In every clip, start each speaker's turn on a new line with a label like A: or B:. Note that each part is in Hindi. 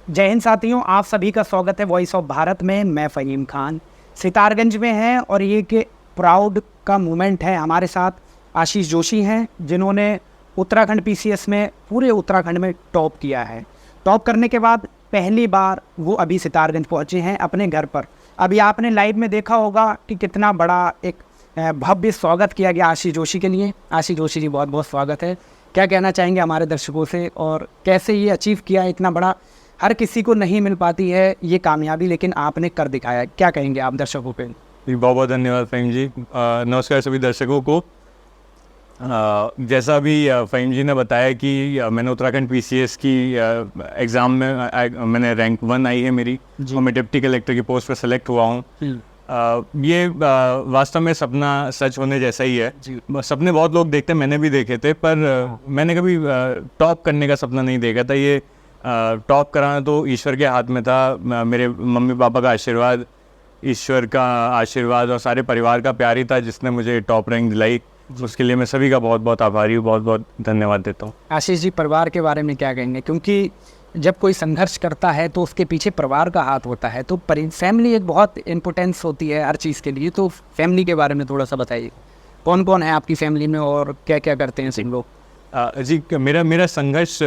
A: जय हिंद साथियों, आप सभी का स्वागत है वॉइस ऑफ भारत में। मैं फ़हीम खान सितारगंज में हैं और ये कि प्राउड का मोमेंट है। हमारे साथ आशीष जोशी हैं जिन्होंने उत्तराखंड पीसीएस में पूरे उत्तराखंड में टॉप किया है। टॉप करने के बाद पहली बार वो अभी सितारगंज पहुँचे हैं अपने घर पर। अभी आपने लाइव में देखा होगा कि कितना बड़ा एक भव्य स्वागत किया गया आशीष जोशी के लिए। आशीष जोशी जी, बहुत बहुत स्वागत है। क्या कहना चाहेंगे हमारे दर्शकों से और कैसे ये अचीव किया? इतना बड़ा हर किसी को नहीं मिल पाती है ये कामयाबी, लेकिन आपने कर दिखाया। क्या कहेंगे आप दर्शकों पे?
B: बहुत बहुत धन्यवाद फ़हीम जी। नमस्कार सभी दर्शकों को। जैसा अभी फ़हीम जी ने बताया कि मैंने उत्तराखंड पीसीएस की एग्ज़ाम में मैंने रैंक 1 आई है मेरी और मैं डिप्टी कलेक्टर की पोस्ट पर सेलेक्ट हुआ हूँ। ये वास्तव में सपना सच होने जैसा ही है। सपने बहुत लोग देखते हैं, मैंने भी देखे थे, पर मैंने कभी टॉप करने का सपना नहीं देखा था। ये टॉप कराना तो ईश्वर के हाथ में था। मेरे मम्मी पापा का आशीर्वाद, ईश्वर का आशीर्वाद और सारे परिवार का प्यार ही था जिसने मुझे टॉप रैंक दिलाई। उसके लिए मैं सभी का बहुत बहुत आभारी हूँ, बहुत बहुत धन्यवाद देता हूँ।
A: आशीष जी, परिवार के बारे में क्या कहेंगे? क्योंकि जब कोई संघर्ष करता है तो उसके पीछे परिवार का हाथ होता है, तो फैमिली एक बहुत इम्पोर्टेंस होती है हर चीज़ के लिए। तो फैमिली के बारे में थोड़ा सा बताइए, कौन कौन है आपकी फैमिली में और क्या क्या करते हैं सिंह लोग?
B: जी, मेरा संघर्ष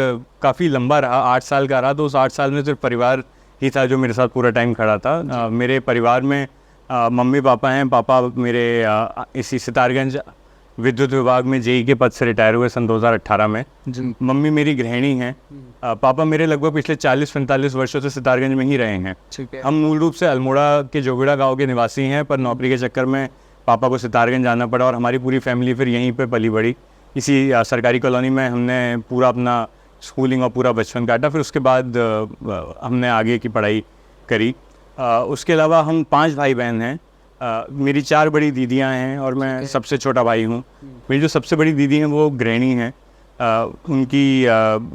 B: काफ़ी लंबा रहा, 8 साल का रहा। तो उस 8 साल में सिर्फ परिवार ही था जो मेरे साथ पूरा टाइम खड़ा था। मेरे परिवार में मम्मी पापा हैं। पापा मेरे इसी सितारगंज विद्युत विभाग में जेई के पद से रिटायर हुए सन 2018 में। मम्मी मेरी गृहिणी हैं। पापा मेरे लगभग पिछले 40-45 वर्षों से सितारगंज में ही रहे हैं। हम मूल रूप से अल्मोड़ा के जोगिड़ा गाँव के निवासी हैं, पर नौकरी के चक्कर में पापा को सितारगंज जाना पड़ा और हमारी पूरी फैमिली फिर यहीं पर पली बड़ी। इसी सरकारी कॉलोनी में हमने पूरा अपना स्कूलिंग और पूरा बचपन काटा। फिर उसके बाद हमने आगे की पढ़ाई करी। उसके अलावा हम 5 भाई बहन हैं। मेरी 4 बड़ी दीदियां हैं और मैं सबसे छोटा भाई हूँ। मेरी जो सबसे बड़ी दीदी हैं वो गृहिणी हैं।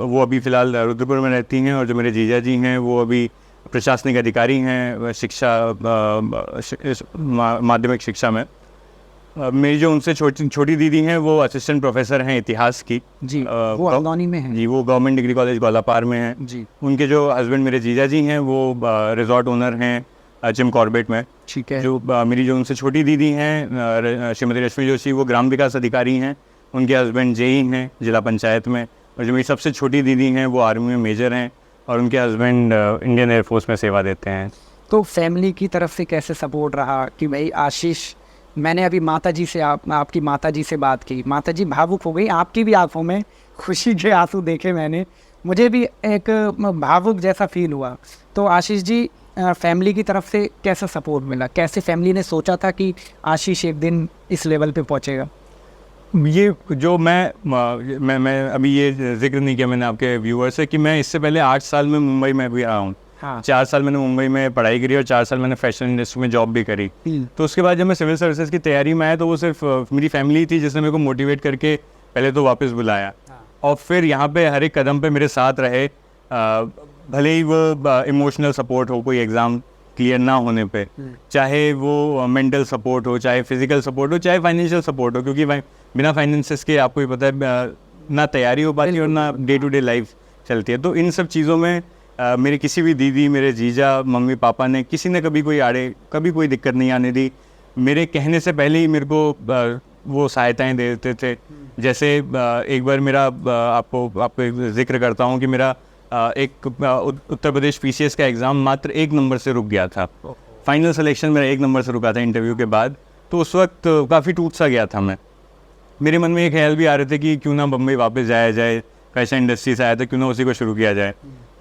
B: वो अभी फ़िलहाल रुद्रपुर में रहती हैं, और जो मेरे जीजा जी हैं वो अभी प्रशासनिक अधिकारी हैं माध्यमिक शिक्षा में। मेरी जो उनसे छोटी दीदी हैं वो असिस्टेंट प्रोफेसर हैं इतिहास की।
A: जी, वो हल्द्वानी में हैं।
B: जी, वो गवर्नमेंट डिग्री कॉलेज ग्वालापार में हैं।
A: जी,
B: उनके जो हस्बैंड मेरे जीजा जी हैं वो रिजॉर्ट ओनर हैं जिम कॉर्बेट में।
A: ठीक है।
B: जो मेरी जो उनसे छोटी दीदी हैं श्रीमती रश्मि जोशी, वो ग्राम विकास अधिकारी हैं। उनके हस्बैंड जेई हैं जिला पंचायत में। और जो मेरी सबसे छोटी दीदी हैं वो आर्मी में मेजर हैं और उनके हस्बैंड इंडियन एयरफोर्स में सेवा देते हैं।
A: तो फैमिली की तरफ से कैसे सपोर्ट रहा कि भाई आशीष? मैंने अभी माताजी से आपकी माताजी से बात की, माताजी भावुक हो गई। आपकी भी आंखों में खुशी के आंसू देखे मैंने, मुझे भी एक भावुक जैसा फील हुआ। तो आशीष जी, फैमिली की तरफ से कैसा सपोर्ट मिला? कैसे फैमिली ने सोचा था कि आशीष एक दिन इस लेवल पे पहुंचेगा?
B: ये जो मैं अभी ये जिक्र नहीं किया मैंने आपके व्यूअर से कि मैं इससे पहले 8 साल में मुंबई में भी रहा हूँ।
A: हाँ।
B: 4 साल मैंने मुंबई में पढ़ाई करी और 4 साल मैंने फैशन इंडस्ट्री में जॉब भी करी। तो उसके बाद जब मैं सिविल सर्विसेज की तैयारी में आया तो वो सिर्फ मेरी फैमिली थी जिसने मेरे को मोटिवेट करके पहले तो वापस बुलाया। हाँ। और फिर यहाँ पे हर एक कदम पे मेरे साथ रहे। भले ही वो इमोशनल सपोर्ट हो कोई एग्ज़ाम क्लियर ना होने पे, चाहे वो मेंटल सपोर्ट हो, चाहे फिजिकल सपोर्ट हो, चाहे फाइनेंशियल सपोर्ट हो, क्योंकि बिना फाइनेंसेस के आपको ही पता है ना तैयारी हो पाती और ना डे टू डे लाइफ चलती है। तो इन सब चीज़ों में मेरी किसी भी दीदी, मेरे जीजा, मम्मी पापा ने किसी ने कभी कोई दिक्कत नहीं आने दी। मेरे कहने से पहले ही मेरे को वो सहायताएं दे देते थे। जैसे एक बार मेरा आपको एक जिक्र करता हूँ कि मेरा एक उत्तर प्रदेश पीसीएस का एग्ज़ाम मात्र 1 नंबर से रुक गया था। फाइनल सिलेक्शन मेरा 1 नंबर से रुका था इंटरव्यू के बाद। तो उस वक्त काफ़ी टूट सा गया था मैं। मेरे मन में ये ख्याल भी आ रहे थे कि क्यों ना बम्बई वापस जाया जाए, फैशन इंडस्ट्री से आया था, क्यों ना उसी को शुरू किया जाए।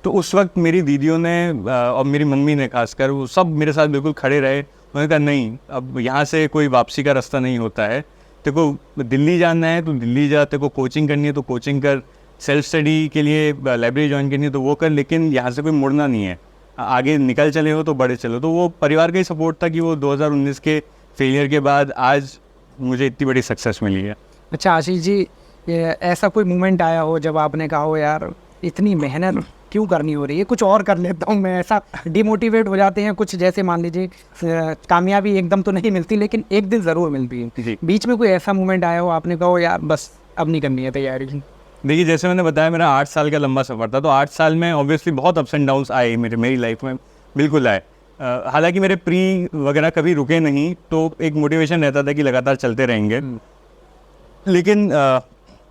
B: तो उस वक्त मेरी दीदियों ने और मेरी मम्मी ने खासकर, वो सब मेरे साथ बिल्कुल खड़े रहे। उन्होंने कहा नहीं, अब यहाँ से कोई वापसी का रास्ता नहीं होता है। तेरे को दिल्ली जाना है तो दिल्ली जा, तेरे को कोचिंग करनी है तो कोचिंग कर, सेल्फ स्टडी के लिए लाइब्रेरी ज्वाइन करनी है तो वो कर, लेकिन यहाँ से कोई मुड़ना नहीं है। आगे निकल चले हो तो बड़े चलो। तो वो परिवार का ही सपोर्ट था कि वो 2019 के फेलियर के बाद आज मुझे इतनी बड़ी सक्सेस मिली है।
A: अच्छा आशीष जी, ऐसा कोई मोमेंट आया हो जब आपने कहा हो यार इतनी मेहनत क्यों करनी हो रही है, कुछ और कर लेता हूँ मैं? ऐसा डिमोटिवेट हो जाते हैं कुछ, जैसे मान लीजिए कामयाबी एकदम तो नहीं मिलती लेकिन एक दिन ज़रूर मिलती है। बीच में कोई ऐसा मोमेंट आया हो आपने कहा हो यार बस अब नहीं करनी है तैयारी?
B: देखिए, जैसे मैंने बताया मेरा 8 साल का लंबा सफ़र था, तो 8 साल में ऑब्वियसली बहुत अप्स एंड डाउन्स आए मेरी लाइफ में, बिल्कुल आए। हालांकि मेरे प्री वगैरह कभी रुके नहीं, तो एक मोटिवेशन रहता था कि लगातार चलते रहेंगे। लेकिन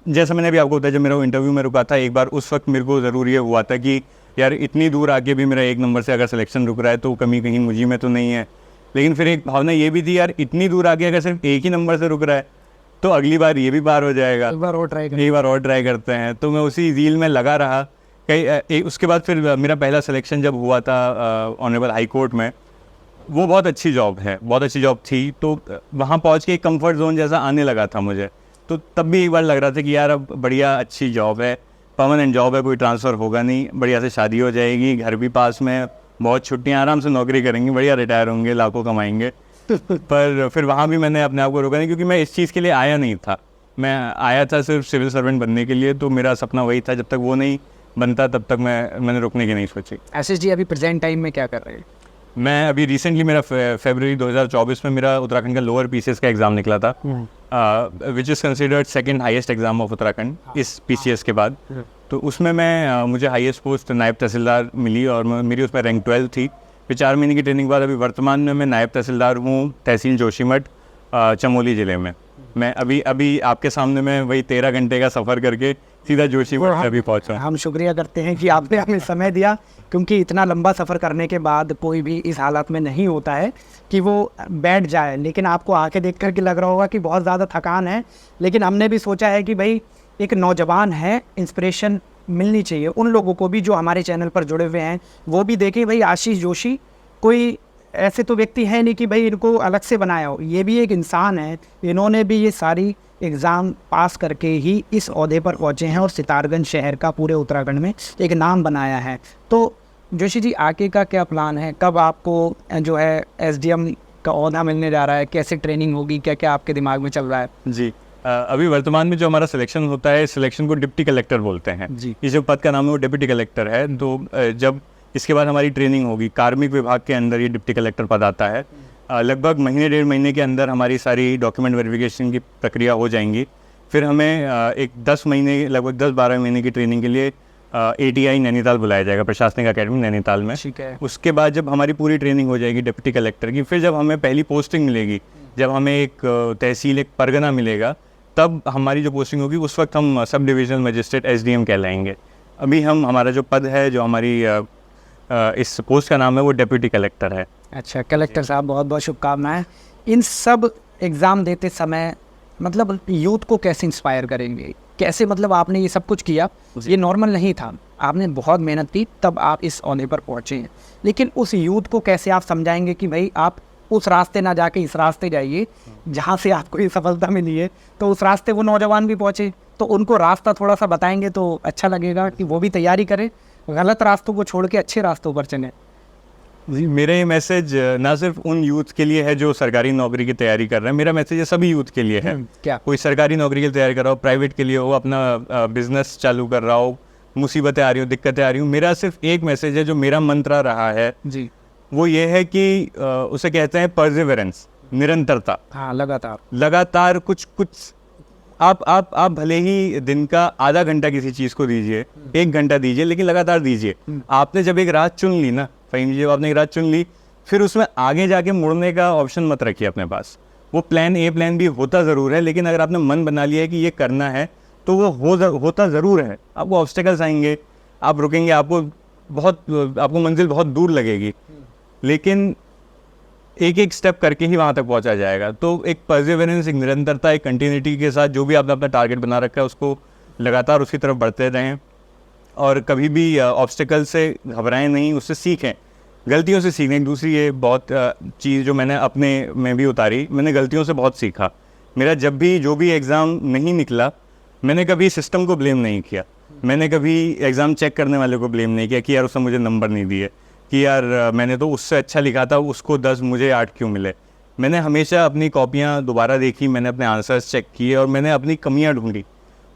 B: जैसा मैंने अभी आपको बताया, जब मेरा इंटरव्यू में रुका था एक बार, उस वक्त मेरे को ज़रूर ये हुआ था कि यार इतनी दूर आके भी मेरा 1 नंबर से अगर सिलेक्शन रुक रहा है तो कमी कहीं मुझी में तो नहीं है। लेकिन फिर एक भावना ये भी थी, यार इतनी दूर आके अगर सिर्फ 1 ही नंबर से रुक रहा है तो अगली बार ये भी पार हो जाएगा,
A: एक बार और
B: ट्राई करते हैं। तो मैं उसी रील में लगा रहा। उसके बाद फिर मेरा पहला सिलेक्शन जब हुआ था ऑनरेबल हाई कोर्ट में, वो बहुत अच्छी जॉब है, बहुत अच्छी जॉब थी। तो वहाँ पहुँच के एक कंफर्ट जोन जैसा आने लगा था मुझे। तो तब भी एक बार लग रहा था कि यार अब बढ़िया अच्छी जॉब है, परमानेंट जॉब है, कोई ट्रांसफ़र होगा नहीं, बढ़िया से शादी हो जाएगी, घर भी पास में, बहुत छुट्टियाँ, आराम से नौकरी करेंगे, बढ़िया रिटायर होंगे, लाखों कमाएंगे। पर फिर वहाँ भी मैंने अपने आप को रोका नहीं, क्योंकि मैं इस चीज़ के लिए आया नहीं था। मैं आया था सिर्फ सिविल सर्वेंट बनने के लिए, तो मेरा सपना वही था। जब तक वो नहीं बनता तब तक मैंने रुकने की नहीं सोची।
A: आशीष जी अभी प्रेजेंट टाइम में क्या कर रहे हैं?
B: मैं अभी रिसेंटली मेरा फरवरी 2024 में मेरा उत्तराखंड का लोअर पीसीएस का एग्ज़ाम निकला था, which is considered second highest exam of Uttarakhand इस पीसीएस के बाद। तो उसमें मुझे हाईएस्ट पोस्ट नायब तहसीलदार मिली और मेरी उसमें रैंक 12 थी। फिर 4 महीने की ट्रेनिंग के बाद अभी वर्तमान में मैं नायब तहसीलदार हूँ तहसील जोशीमठ, चमोली ज़िले में। मैं अभी आपके सामने मैं वही 13 घंटे का सफ़र करके सीधा जोशीमठ अभी पहुँचा।
A: हम शुक्रिया करते हैं कि आपने हमें समय दिया, क्योंकि इतना लंबा सफ़र करने के बाद कोई भी इस हालत में नहीं होता है कि वो बैठ जाए। लेकिन आपको आके देख कर के लग रहा होगा कि बहुत ज़्यादा थकान है, लेकिन हमने भी सोचा है कि भाई एक नौजवान है, इंस्पिरेशन मिलनी चाहिए उन लोगों को भी जो हमारे चैनल पर जुड़े हुए हैं, वो भी देखें भाई आशीष जोशी कोई ऐसे तो व्यक्ति है नहीं कि भाई इनको अलग से बनाया हो, ये भी एक इंसान है। इन्होंने भी ये सारी एग्ज़ाम पास करके ही इस ओहदे पर पहुँचे हैं और सितारगंज शहर का पूरे उत्तराखंड में एक नाम बनाया है। तो जोशी जी आगे का क्या प्लान है? कब आपको जो है एसडीएम का ओहदा मिलने जा रहा है? कैसे ट्रेनिंग होगी? क्या क्या आपके दिमाग में चल रहा है?
B: जी, अभी वर्तमान में जो हमारा सिलेक्शन होता है, सिलेक्शन को डिप्टी कलेक्टर बोलते हैं
A: जी।
B: ये जो पद का नाम है वो डिप्टी कलेक्टर है। तो जब इसके बाद हमारी ट्रेनिंग होगी, कार्मिक विभाग के अंदर ये डिप्टी कलेक्टर पद आता है। लगभग महीने 1.5 महीने के अंदर हमारी सारी डॉक्यूमेंट वेरिफिकेशन की प्रक्रिया हो जाएंगी। फिर हमें एक 10 महीने, लगभग 10-12 महीने की ट्रेनिंग के लिए ATI नैनीताल बुलाया जाएगा, प्रशासनिक अकेडमी नैनीताल में।
A: ठीक है।
B: उसके बाद जब हमारी पूरी ट्रेनिंग हो जाएगी डिप्टी कलेक्टर की, फिर जब हमें पहली पोस्टिंग मिलेगी, जब हमें एक तहसील, एक परगना मिलेगा, तब हमारी जो पोस्टिंग होगी उस वक्त हम सब डिविजनल मजिस्ट्रेट SDM कहलाएंगे। अभी हमारा जो पद है, जो हमारी इस पोस्ट का नाम है, वो डिप्टी कलेक्टर है।
A: अच्छा, कलेक्टर साहब बहुत बहुत शुभकामनाएं। इन सब एग्ज़ाम देते समय मतलब यूथ को कैसे इंस्पायर करेंगे? कैसे, मतलब आपने ये सब कुछ किया, ये नॉर्मल नहीं था, आपने बहुत मेहनत की तब आप इस ओहदे पर पहुँचे हैं। लेकिन उस यूथ को कैसे आप समझाएंगे कि भाई आप उस रास्ते ना जाके इस रास्ते जाइए जहाँ से आपको ये सफलता मिली है, तो उस रास्ते वो नौजवान भी पहुँचे, तो उनको रास्ता थोड़ा सा बताएंगे तो अच्छा लगेगा कि वो भी तैयारी करें, गलत रास्तों को छोड़ के अच्छे रास्तों पर चलें।
B: जी, मेरा ये मैसेज ना सिर्फ उन यूथ के लिए है जो सरकारी नौकरी की तैयारी कर रहे हैं, मेरा मैसेज है सभी यूथ के लिए है।
A: क्या?
B: कोई सरकारी नौकरी की तैयारी कर रहा हो, प्राइवेट के लिए हो, अपना बिजनेस चालू कर रहा हो, मुसीबतें आ रही हो, दिक्कतें आ रही हो, मेरा सिर्फ एक मैसेज है जो मेरा मंत्रा रहा है
A: जी,
B: वो ये है कि उसे कहते हैं परसिवरेंस, निरंतरता।
A: हाँ,
B: लगातार कुछ आप भले ही दिन का आधा घंटा किसी चीज़ को दीजिए, 1 घंटा दीजिए, लेकिन लगातार दीजिए। आपने जब एक रात चुन ली ना फ़हीम जी, जब आपने एक रात चुन ली, फिर उसमें आगे जाके मुड़ने का ऑप्शन मत रखिए अपने पास। वो प्लान A प्लान B होता ज़रूर है, लेकिन अगर आपने मन बना लिया है कि ये करना है तो वो होता ज़रूर है। आपको ऑब्स्टेकल्स आएंगे, आप रुकेंगे, आपको मंजिल बहुत दूर लगेगी, लेकिन एक एक स्टेप करके ही वहाँ तक पहुँचा जाएगा। तो एक परसिवरेंस, एक निरंतरता, एक कंटिन्यूटी के साथ जो भी आपने अपना टारगेट बना रखा है उसको लगातार उसकी तरफ बढ़ते रहें, और कभी भी ऑब्स्टेकल से घबराएं नहीं, उससे सीखें, गलतियों से सीखें। एक दूसरी ये बहुत चीज़ जो मैंने अपने में भी उतारी, मैंने गलतियों से बहुत सीखा। मेरा जब भी जो भी एग्ज़ाम नहीं निकला, मैंने कभी सिस्टम को ब्लेम नहीं किया, मैंने कभी एग्ज़ाम चेक करने वाले को ब्लेम नहीं किया कि यार उसने मुझे नंबर नहीं दिए, कि यार मैंने तो उससे अच्छा लिखा था, उसको 10 मुझे 8 क्यों मिले। मैंने हमेशा अपनी कॉपियाँ दोबारा देखी, मैंने अपने आंसर्स चेक किए और मैंने अपनी कमियाँ ढूंढी,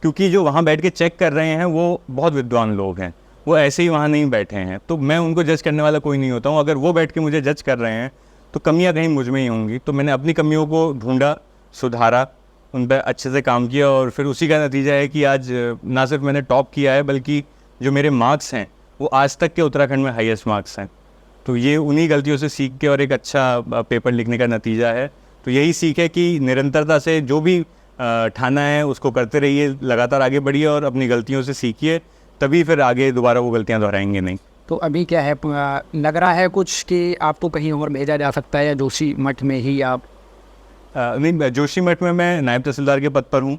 B: क्योंकि जो वहाँ बैठ के चेक कर रहे हैं वो बहुत विद्वान लोग हैं, वो ऐसे ही वहाँ नहीं बैठे हैं। तो मैं उनको जज करने वाला कोई नहीं होता हूँ। अगर वो बैठ के मुझे जज कर रहे हैं तो कमियाँ कहीं मुझ में ही होंगी। तो मैंने अपनी कमियों को ढूंढा, सुधारा उन पर अच्छे से काम किया और फिर उसी का नतीजा है कि आज ना सिर्फ मैंने टॉप किया है बल्कि जो मेरे मार्क्स हैं वो आज तक के उत्तराखंड में हाईएस्ट मार्क्स हैं। तो ये उन्हीं गलतियों से सीख के और एक अच्छा पेपर लिखने का नतीजा है। तो यही सीख है कि निरंतरता से जो भी ठाना है उसको करते रहिए, लगातार आगे बढ़िए और अपनी गलतियों से सीखिए, तभी फिर आगे दोबारा वो गलतियाँ दोहराएंगे नहीं।
A: तो अभी क्या है, लग रहा है कुछ कि आपको कहीं और भेजा जा सकता है या जोशी मठ में ही आप?
B: नहीं, जोशी मठ में मैं नायब तहसीलदार के पद पर हूँ।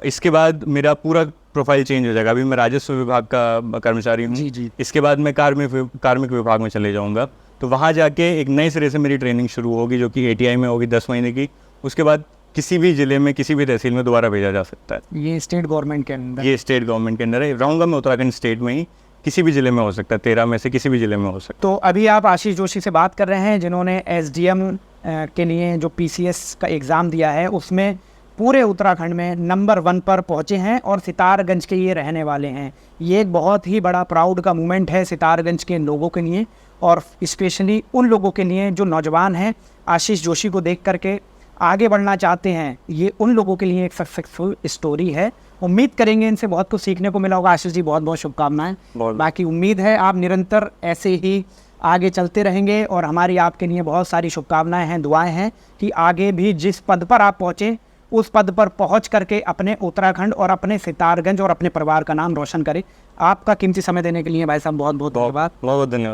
B: इसके बाद मेरा पूरा प्रोफाइल चेंज हो जाएगा। अभी मैं राजस्व विभाग का कर्मचारी हूँ।
A: जी।
B: इसके बाद मैं कार्मिक विभाग में चले जाऊँगा। तो वहाँ जाके एक नए सिरे से मेरी ट्रेनिंग शुरू होगी जो कि ATI में होगी 10 महीने की। उसके बाद किसी भी ज़िले में किसी भी तहसील में दोबारा भेजा जा सकता है।
A: ये स्टेट गवर्नमेंट के अंदर?
B: ये स्टेट गवर्नमेंट के अंदर है। रहूँगा मैं उत्तराखंड स्टेट में ही, किसी भी ज़िले में हो सकता है, 13 में से किसी भी ज़िले में हो सकता है।
A: तो अभी आप आशीष जोशी से बात कर रहे हैं जिन्होंने SDM के लिए जो PCS का एग्ज़ाम दिया है उसमें पूरे उत्तराखंड में नंबर 1 पर पहुँचे हैं और सितारगंज के ये रहने वाले हैं। ये एक बहुत ही बड़ा प्राउड का मोमेंट है सितारगंज के लोगों के लिए और स्पेशली उन लोगों के लिए जो नौजवान हैं आशीष जोशी को देख करके आगे बढ़ना चाहते हैं। ये उन लोगों के लिए एक सक्सेसफुल स्टोरी है। उम्मीद करेंगे इनसे बहुत कुछ सीखने को मिला होगा। आशीष जी बहुत बहुत शुभकामनाएं। बाकी उम्मीद है आप निरंतर ऐसे ही आगे चलते रहेंगे और हमारी आपके लिए बहुत सारी शुभकामनाएं हैं, दुआएं हैं कि आगे भी जिस पद पर आप पहुँचे उस पद पर पहुँच करके अपने उत्तराखंड और अपने सितारगंज और अपने परिवार का नाम रोशन करें। आपका कीमती समय देने के लिए भाई साहब बहुत बहुत धन्यवाद।
B: बहुत धन्यवाद।